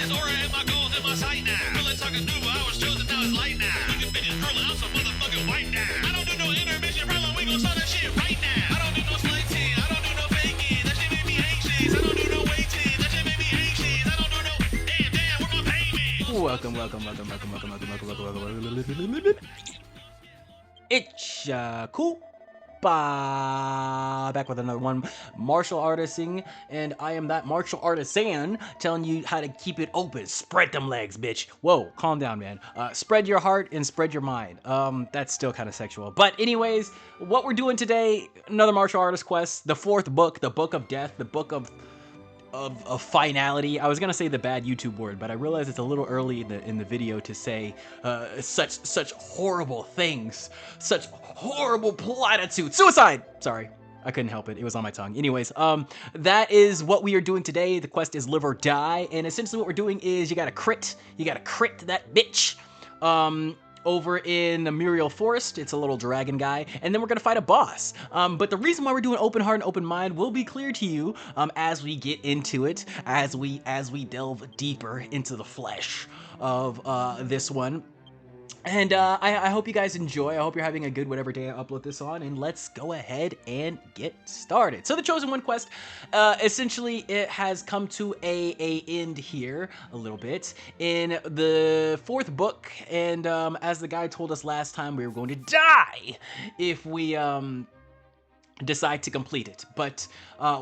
This aura and my goals in my sight now. Really talking new, I was chosen, now it's light now. You can finish drilling, I'm so motherfucking white now. I don't do no intermission, problem, we gon' start that shit right now. I don't do no slighting, I don't do no faking. That shit make me anxious. I don't do no waiting, that shit make me anxious. I don't do no damn, where my payment? Welcome. It's Koopa back with another one, martial artisting, and I am that martial artisan telling you how to keep it open. Spread them legs, bitch. Whoa, calm down, man. Spread your heart and spread your mind. That's still kind of sexual, but anyways, what we're doing today, another martial artist quest, the fourth book, the Book of Death, the Book of finality. I was gonna say the bad YouTube word, but I realized it's a little early in the video to say such horrible things, such horrible platitudes. Suicide! Sorry, I couldn't help it. It was on my tongue. Anyways, that is what we are doing today. The quest is live or die, and essentially what we're doing is you gotta crit that bitch. Over in the Muriel Forest, it's a little dragon guy, and then we're gonna fight a boss. But the reason why we're doing open heart and open mind will be clear to you as we get into it, as we delve deeper into the flesh of this one. And I hope you guys enjoy. I hope you're having a good whatever day I upload this on, and let's go ahead and get started. So the Chosen One quest, essentially it has come to a end here a little bit in the fourth book, and as the guy told us last time, we were going to die if we decide to complete it. But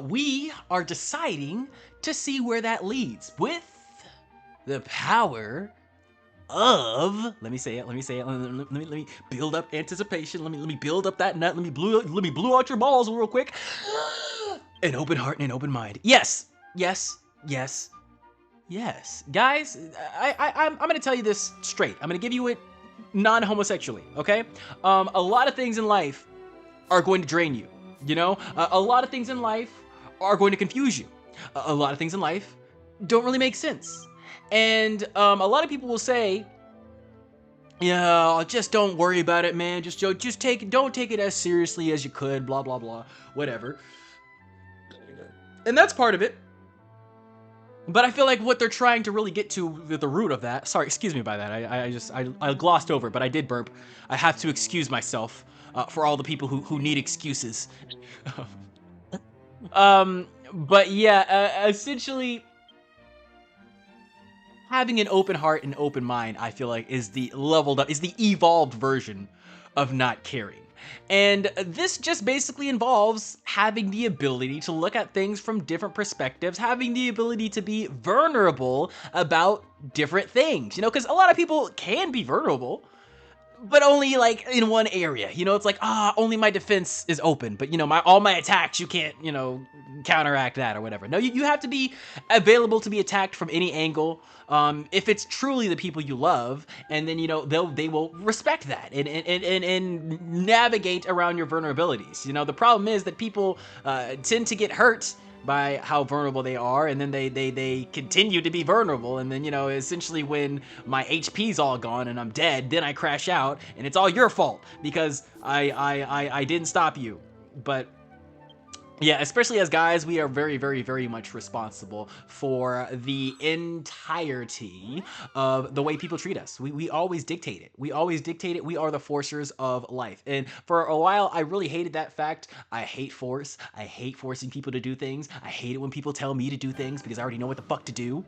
we are deciding to see where that leads with the power of, let me say it, let me build up anticipation, let me build up that nut, let me blow out your balls real quick. An open heart and an open mind. Yes. Guys, I'm gonna tell you this straight. I'm gonna give you it non-homosexually, okay? A lot of things in life are going to drain you, you know? A lot of things in life are going to confuse you. A lot of things in life don't really make sense. And a lot of people will say, yeah, just don't worry about it, man. Just don't take it as seriously as you could, blah, blah, blah, whatever. And that's part of it. But I feel like what they're trying to really get to the root of that, sorry, excuse me by that. I glossed over, but I did burp. I have to excuse myself for all the people who need excuses. But yeah, essentially, having an open heart and open mind, I feel like, is the leveled up, is the evolved version of not caring. And this just basically involves having the ability to look at things from different perspectives, having the ability to be vulnerable about different things, you know, because a lot of people can be vulnerable, but only like in one area, you know. It's like, only my defense is open, but you know, all my attacks, you can't, you know, counteract that or whatever. No, you have to be available to be attacked from any angle, if it's truly the people you love, and then, you know, they will respect that and navigate around your vulnerabilities. You know, the problem is that people tend to get hurt by how vulnerable they are, and then they continue to be vulnerable, and then, you know, essentially when my HP's all gone and I'm dead, then I crash out, and it's all your fault because I didn't stop you. But yeah, especially as guys, we are very much responsible for the entirety of the way people treat us. We always dictate it. We always dictate it. We are the forcers of life. And for a while, I really hated that fact. I hate force. I hate forcing people to do things. I hate it when people tell me to do things because I already know what the fuck to do.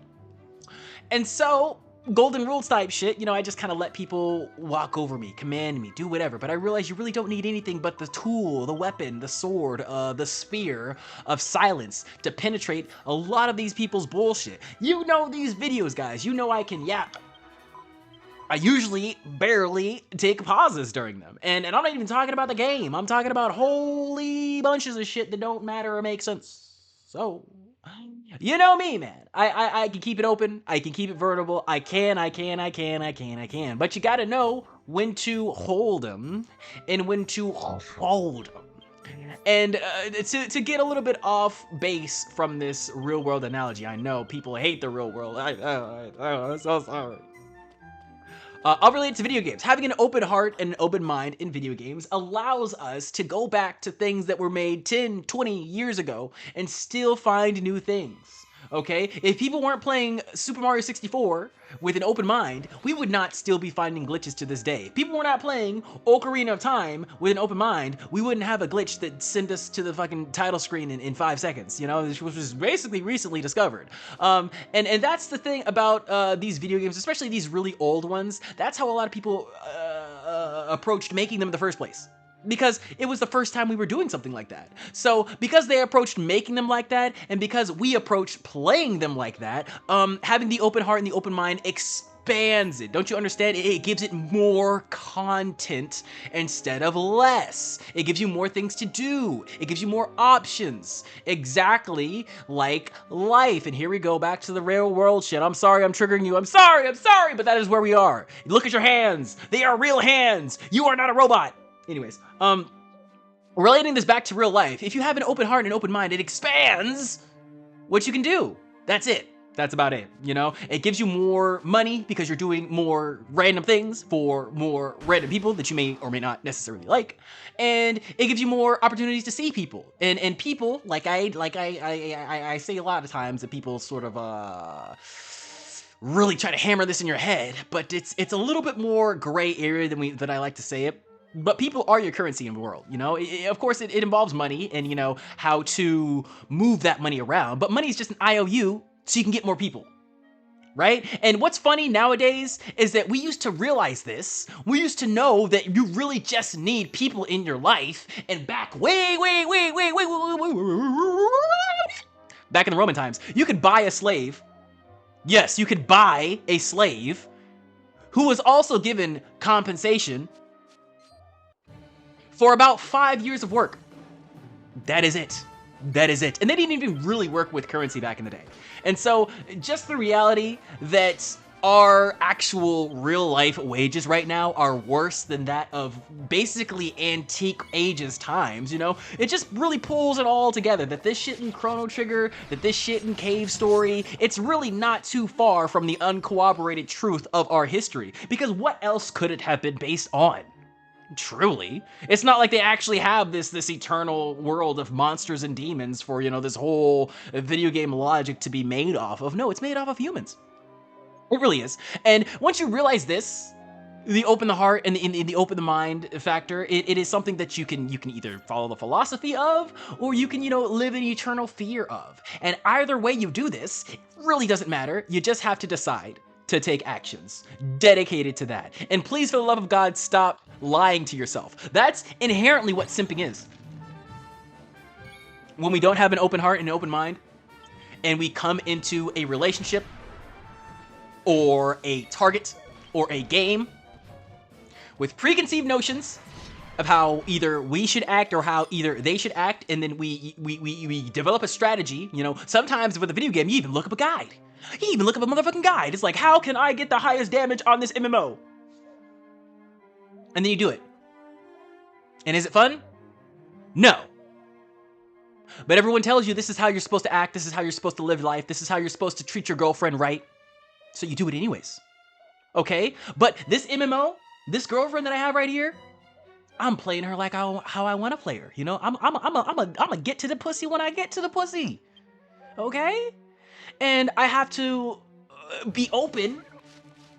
And so, golden rules type shit, you know, I just kind of let people walk over me, command me, do whatever. But I realize you really don't need anything but the tool, the weapon, the sword, the spear of silence to penetrate a lot of these people's bullshit. You know these videos, guys. You know I can yap. I usually barely take pauses during them. And I'm not even talking about the game. I'm talking about holy bunches of shit that don't matter or make sense. So, you know me, man. I can keep it open. I can keep it vertical. I can. But you gotta know when to hold them and when to hold them. And to get a little bit off base from this real world analogy, I know people hate the real world. I'm so sorry. I'll relate it to video games. Having an open heart and an open mind in video games allows us to go back to things that were made 10, 20 years ago and still find new things. Okay? If people weren't playing Super Mario 64 with an open mind, we would not still be finding glitches to this day. If people were not playing Ocarina of Time with an open mind, we wouldn't have a glitch that sent us to the fucking title screen in 5 seconds, you know, which was basically recently discovered. And that's the thing about these video games, especially these really old ones. That's how a lot of people approached making them in the first place. Because it was the first time we were doing something like that. So because they approached making them like that, and because we approached playing them like that, having the open heart and the open mind expands it. Don't you understand? It gives it more content instead of less. It gives you more things to do. It gives you more options. Exactly like life. And here we go back to the real world shit. I'm sorry I'm triggering you. I'm sorry, but that is where we are. Look at your hands. They are real hands. You are not a robot. Anyways, relating this back to real life, if you have an open heart and an open mind, it expands what you can do. That's it. That's about it, you know? It gives you more money because you're doing more random things for more random people that you may or may not necessarily like. And it gives you more opportunities to see people. And people, like I say a lot of times that people sort of really try to hammer this in your head, but it's a little bit more gray area than I like to say it. But people are your currency in the world, you know? Of course, it involves money and, you know, how to move that money around. But money is just an IOU so you can get more people, right? And what's funny nowadays is that we used to realize this. We used to know that you really just need people in your life. And back back in the Roman times, you could buy a slave. Yes, you could buy a slave who was also given compensation for about 5 years of work. That is it. That is it. And they didn't even really work with currency back in the day. And so just the reality that our actual real life wages right now are worse than that of basically antique ages times, you know? It just really pulls it all together, that this shit in Chrono Trigger, that this shit in Cave Story, it's really not too far from the uncorroborated truth of our history. Because what else could it have been based on? Truly. It's not like they actually have this eternal world of monsters and demons for, you know, this whole video game logic to be made off of. No, it's made off of humans. It really is. And once you realize this, the open the heart and the open the mind factor, it is something that you can either follow the philosophy of, or you can, you know, live in eternal fear of. And either way you do this, it really doesn't matter. You just have to decide to take actions dedicated to that. And please, for the love of God, stop lying to yourself. That's inherently what simping is. When we don't have an open heart and an open mind, and we come into a relationship, or a target, or a game, with preconceived notions of how either we should act or how either they should act, and then we develop a strategy, you know, sometimes with a video game, you even look up a guide. You even look up a motherfucking guide. It's like, how can I get the highest damage on this MMO? And then you do it. And is it fun? No. But everyone tells you this is how you're supposed to act, this is how you're supposed to live life, this is how you're supposed to treat your girlfriend right. So you do it anyways. Okay? But this MMO, this girlfriend that I have right here, I'm playing her like how I want to play her. You know, I'm a get to the pussy when I get to the pussy. Okay? And I have to be open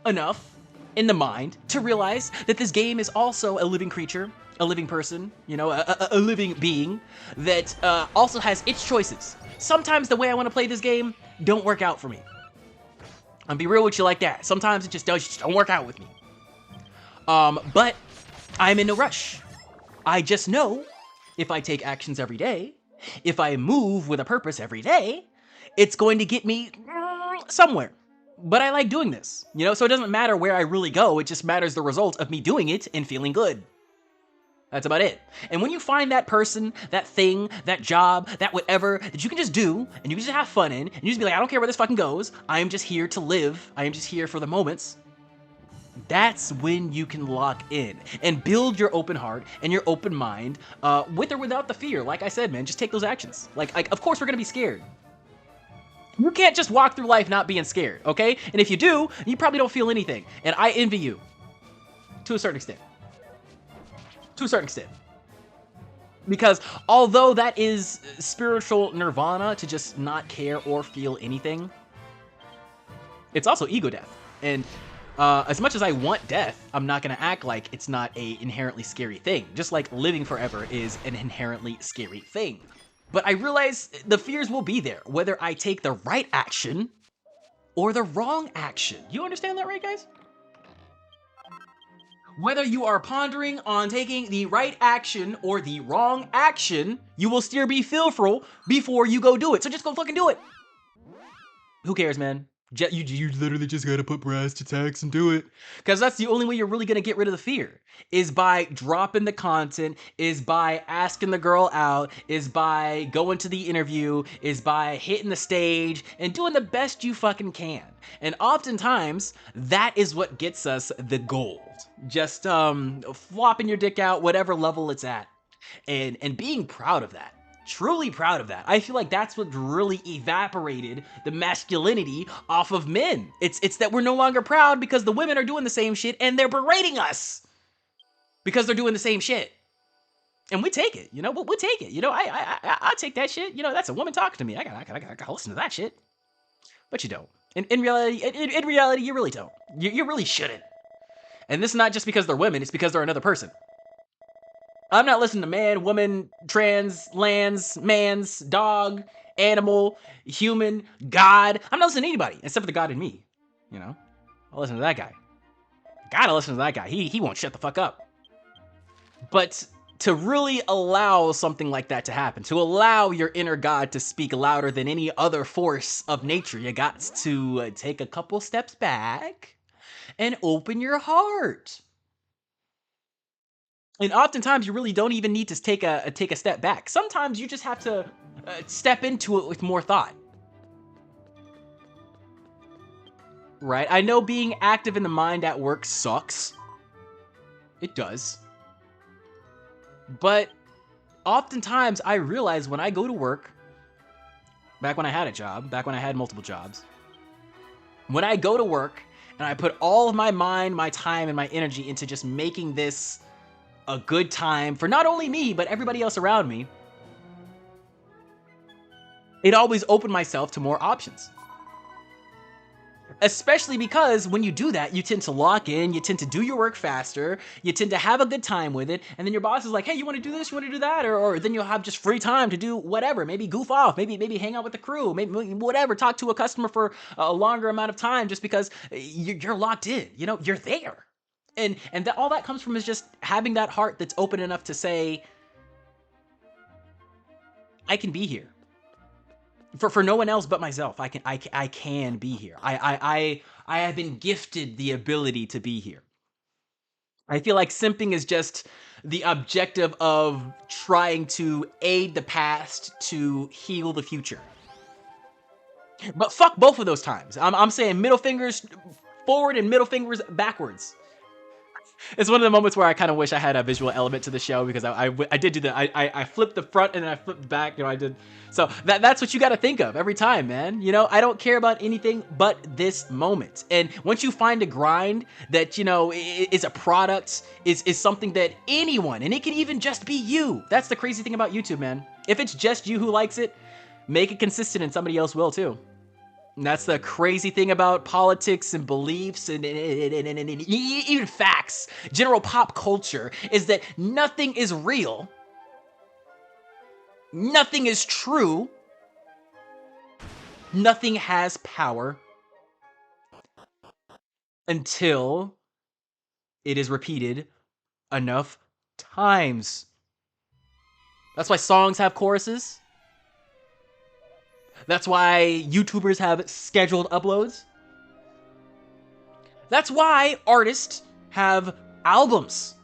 enough in the mind to realize that this game is also a living creature, a living person, you know, a living being that also has its choices. Sometimes the way I want to play this game don't work out for me. I'll be real with you like that. Sometimes it just don't work out with me. But I'm in no rush. I just know if I take actions every day, if I move with a purpose every day, it's going to get me somewhere. But I like doing this, you know, so it doesn't matter where I really go. It just matters the result of me doing it and feeling good. That's about it. And when you find that person, that thing, that job, that whatever that you can just do and you can just have fun in, and you just be like, I don't care where this fucking goes. I am just here to live. I am just here for the moments. That's when you can lock in and build your open heart and your open mind, with or without the fear. Like I said, man, just take those actions. Like of course we're gonna be scared. You can't just walk through life not being scared, okay? And if you do, you probably don't feel anything. And I envy you. To a certain extent. To a certain extent. Because although that is spiritual nirvana to just not care or feel anything, it's also ego death. And as much as I want death, I'm not gonna act like it's not a inherently scary thing. Just like living forever is an inherently scary thing. But I realize the fears will be there, whether I take the right action or the wrong action. You understand that, right, guys? Whether you are pondering on taking the right action or the wrong action, you will still be fearful before you go do it. So just go fucking do it. Who cares, man? You literally just gotta put brass to tacks and do it. Because that's the only way you're really gonna get rid of the fear, is by dropping the content, is by asking the girl out, is by going to the interview, is by hitting the stage and doing the best you fucking can. And oftentimes, that is what gets us the gold. Just flopping your dick out, whatever level it's at, and being proud of that. Truly proud of that. I feel like that's what really evaporated the masculinity off of men. It's that we're no longer proud because the women are doing the same shit and they're berating us because they're doing the same shit. And we take it, you know, we'll take it. You know, I take that shit. You know, that's a woman talking to me. I gotta listen to that shit. But you don't. In reality, you really don't. You really shouldn't. And this is not just because they're women, it's because they're another person. I'm not listening to man, woman, trans, lands, man's, dog, animal, human, God. I'm not listening to anybody except for the God in me. You know, I'll listen to that guy. Gotta listen to that guy. He won't shut the fuck up. But to really allow something like that to happen, to allow your inner God to speak louder than any other force of nature, you got to take a couple steps back and open your heart. And oftentimes you really don't even need to take a step back. Sometimes you just have to step into it with more thought. Right? I know being active in the mind at work sucks. It does. But oftentimes I realize when I go to work, back when I had a job, back when I had multiple jobs, when I go to work and I put all of my mind, my time, and my energy into just making this a good time for not only me, but everybody else around me, it always opened myself to more options. Especially because when you do that, you tend to lock in, you tend to do your work faster, you tend to have a good time with it, and then your boss is like, hey, you want to do this, you want to do that, or then you'll have just free time to do whatever, maybe goof off, maybe hang out with the crew, maybe whatever, talk to a customer for a longer amount of time just because you're locked in, you know, you're there. And that all that comes from is just having that heart that's open enough to say, I can be here. For no one else but myself, I can be here. I have been gifted the ability to be here. I feel like simping is just the objective of trying to aid the past to heal the future. But fuck both of those times. I'm saying middle fingers forward and middle fingers backwards. It's one of the moments where I kind of wish I had a visual element to the show because I did do that. I flipped the front and then I flipped back. You know, I did. So that's what you got to think of every time, man. You know, I don't care about anything but this moment. And once you find a grind that, you know, is a product, is something that anyone, and it can even just be you. That's the crazy thing about YouTube, man. If it's just you who likes it, make it consistent and somebody else will too. And that's the crazy thing about politics and beliefs and even facts, general pop culture, is that nothing is real, nothing is true, nothing has power until it is repeated enough times. That's why songs have choruses. That's why YouTubers have scheduled uploads. That's why artists have albums.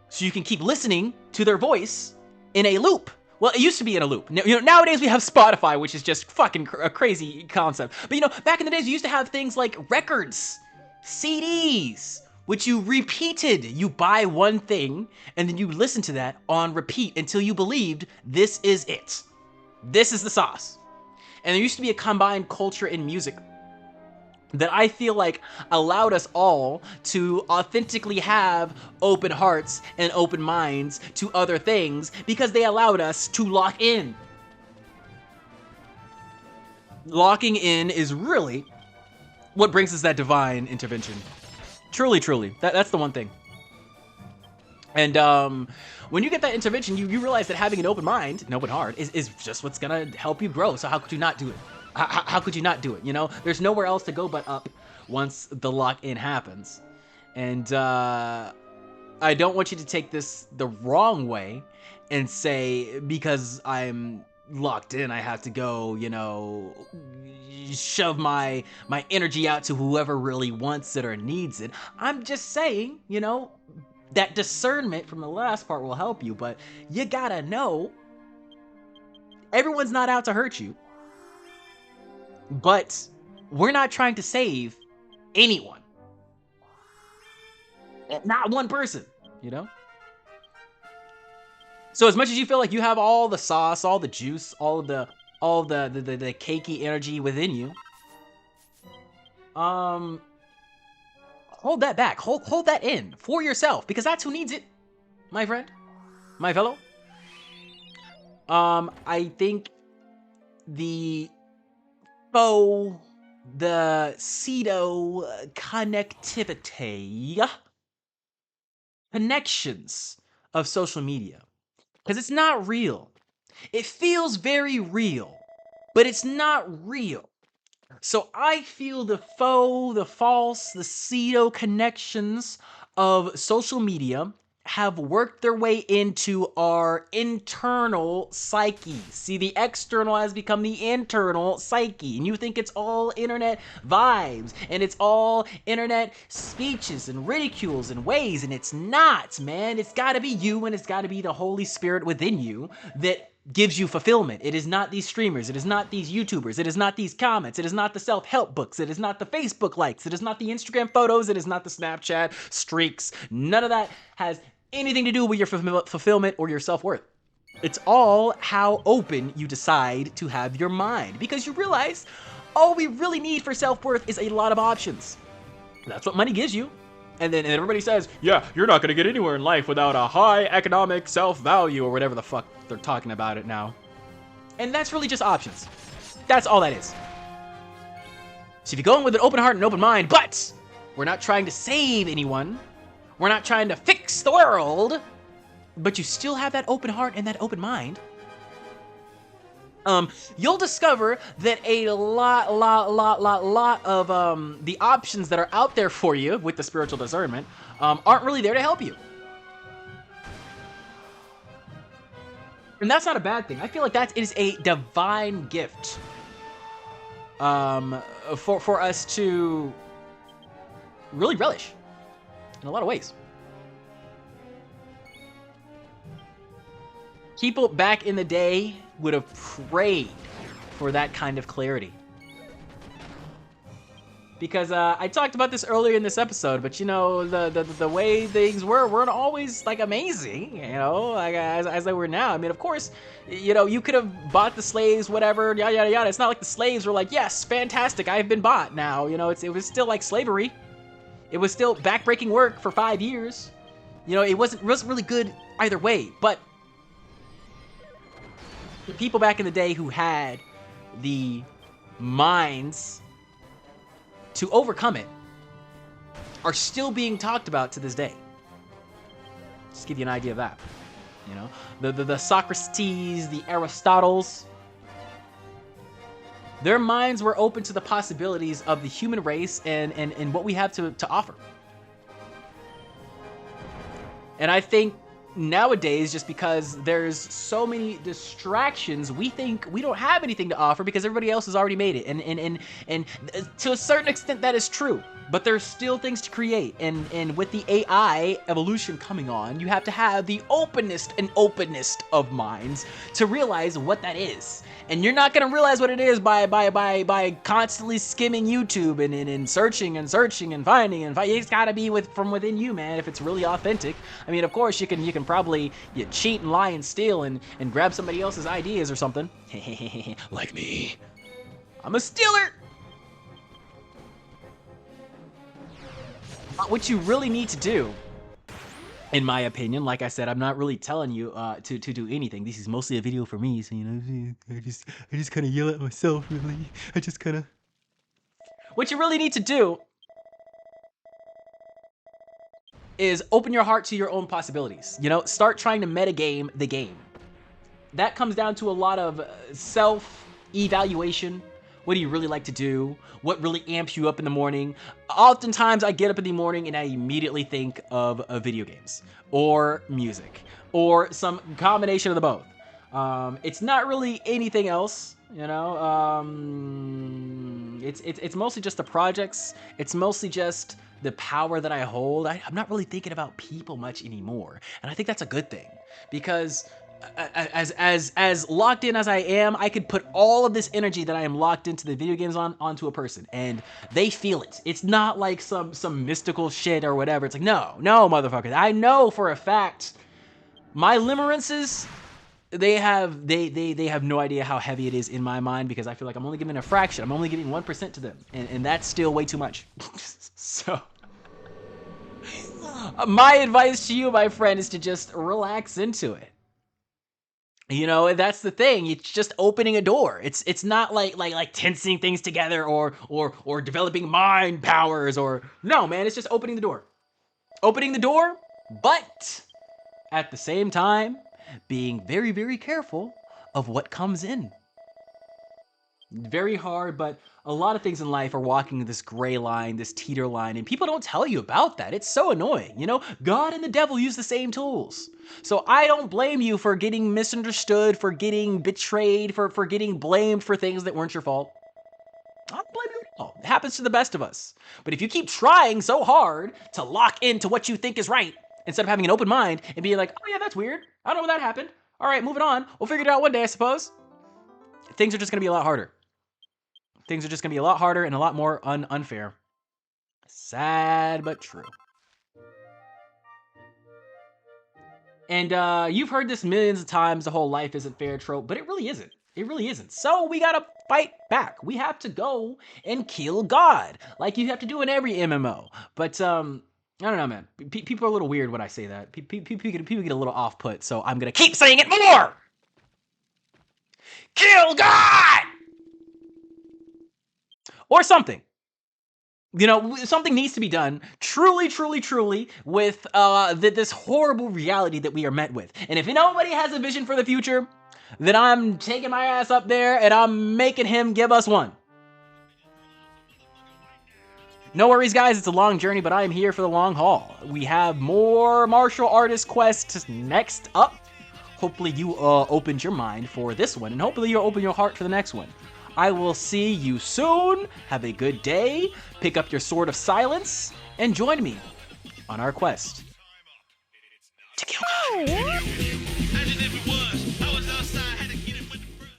So you can keep listening to their voice in a loop. Well, it used to be in a loop. You know, nowadays we have Spotify, which is just fucking a crazy concept. But you know, back in the days, you used to have things like records, CDs, which you repeated. You buy one thing, and then you listen to that on repeat until you believed this is it. This is the sauce. And there used to be a combined culture in music that I feel like allowed us all to authentically have open hearts and open minds to other things because they allowed us to lock in. Locking in is really what brings us that divine intervention. Truly, truly. That's the one thing. And when you get that intervention, you realize that having an open mind, an open heart, is just what's gonna help you grow. So how could you not do it? How could you not do it? You know, there's nowhere else to go but up once the lock-in happens. And I don't want you to take this the wrong way and say, because I'm locked in, I have to go, you know, shove my energy out to whoever really wants it or needs it. I'm just saying, you know, that discernment from the last part will help you, but you gotta know everyone's not out to hurt you. But we're not trying to save anyone. Not one person, you know? So as much as you feel like you have all the sauce, all the juice, all the cakey energy within you, hold that back. Hold that in for yourself, because that's who needs it, my friend, my fellow. I think the pseudo connectivity connections of social media, because it's not real. It feels very real, but it's not real. So I feel the false, the pseudo connections of social media have worked their way into our internal psyche. See, the external has become the internal psyche, and you think it's all internet vibes, and it's all internet speeches and ridicules and ways, and it's not, man. It's gotta be you, and it's gotta be the Holy Spirit within you that gives you fulfillment. It is not these streamers. It is not these YouTubers. It is not these comments. It is not the self-help books. It is not the Facebook likes. It is not the Instagram photos. It is not the Snapchat streaks. None of that has anything to do with your fulfillment or your self-worth. It's all how open you decide to have your mind, because you realize all we really need for self-worth is a lot of options. That's what money gives you. And then everybody says, yeah, you're not going to get anywhere in life without a high economic self-value, or whatever the fuck they're talking about it now. And that's really just options. That's all that is. So if you go in with an open heart and an open mind, but we're not trying to save anyone, we're not trying to fix the world, but you still have that open heart and that open mind, you'll discover that a lot of the options that are out there for you with the spiritual discernment aren't really there to help you. And that's not a bad thing. I feel like that is a divine gift for us to really relish in a lot of ways. People back in the day would have prayed for that kind of clarity. Because I talked about this earlier in this episode, but you know, the way things weren't always like amazing, you know, like as they were now. I mean, of course, you know, you could have bought the slaves, whatever, yada yada yada. It's not like the slaves were like, yes, fantastic, I've been bought now. You know, it was still like slavery. It was still backbreaking work for 5 years. You know, it wasn't really good either way. But the people back in the day who had the minds to overcome it are still being talked about to this day. Just give you an idea of that. You know, the Socrates, the Aristotles, their minds were open to the possibilities of the human race and what we have to offer. And I think nowadays, just because there's so many distractions, we think we don't have anything to offer because everybody else has already made it. And to a certain extent that is true, but there's still things to create. And with the AI evolution coming on, you have to have the openest of minds to realize what that is. And you're not gonna realize what it is by constantly skimming YouTube and searching and finding. It's gotta be from within you, man, if it's really authentic. I mean, of course, you can probably cheat and lie and steal and grab somebody else's ideas or something. Like me. I'm a stealer! what you really need to do, in my opinion, like I said, I'm not really telling you to do anything. This is mostly a video for me, so you know, I just kind of yell at myself. Really, I just kind of. What you really need to do is open your heart to your own possibilities. You know, start trying to metagame the game. That comes down to a lot of self-evaluation. What do you really like to do? What really amps you up in the morning? Oftentimes, I get up in the morning and I immediately think of video games or music or some combination of the both. It's not really anything else, you know. It's mostly just the projects. It's mostly just the power that I hold. I'm not really thinking about people much anymore, and I think that's a good thing, because as locked in as I am, I could put all of this energy that I am locked into the video games onto a person, and they feel it. It's not like some mystical shit or whatever. It's like, no, motherfucker. I know for a fact my limerances, they have no idea how heavy it is in my mind, because I feel like I'm only giving a fraction. I'm only giving 1% to them, and that's still way too much. So my advice to you, my friend, is to just relax into it. You know, that's the thing. It's just opening a door. It's not like tensing things together or developing mind powers, or no, man. It's just opening the door. Opening the door, but at the same time, being very, very careful of what comes in. Very hard, but a lot of things in life are walking this gray line, this teeter line, and people don't tell you about that. It's so annoying. You know, God and the devil use the same tools. So I don't blame you for getting misunderstood, for getting betrayed, for getting blamed for things that weren't your fault. I don't blame you at all. It happens to the best of us. But if you keep trying so hard to lock into what you think is right, instead of having an open mind and being like, oh yeah, that's weird. I don't know when that happened. All right, moving on. We'll figure it out one day, I suppose. Things are just going to be a lot harder. Things are just going to be a lot harder and a lot more unfair. Sad, but true. And you've heard this millions of times, the whole life isn't fair trope, but it really isn't. It really isn't. So we got to fight back. We have to go and kill God, like you have to do in every MMO. But I don't know, man. People are a little weird when I say that. People get a little off-put, so I'm going to keep saying it more! Kill God! Or something. You know, something needs to be done truly with this horrible reality that we are met with. And if nobody has a vision for the future, then I'm taking my ass up there and I'm making him give us one. No worries, guys. It's a long journey, but I am here for the long haul. We have more martial artist quests next up. Hopefully you opened your mind for this one, and hopefully you'll open your heart for the next one. I will see you soon. Have a good day. Pick up your sword of silence and join me on our quest to kill God.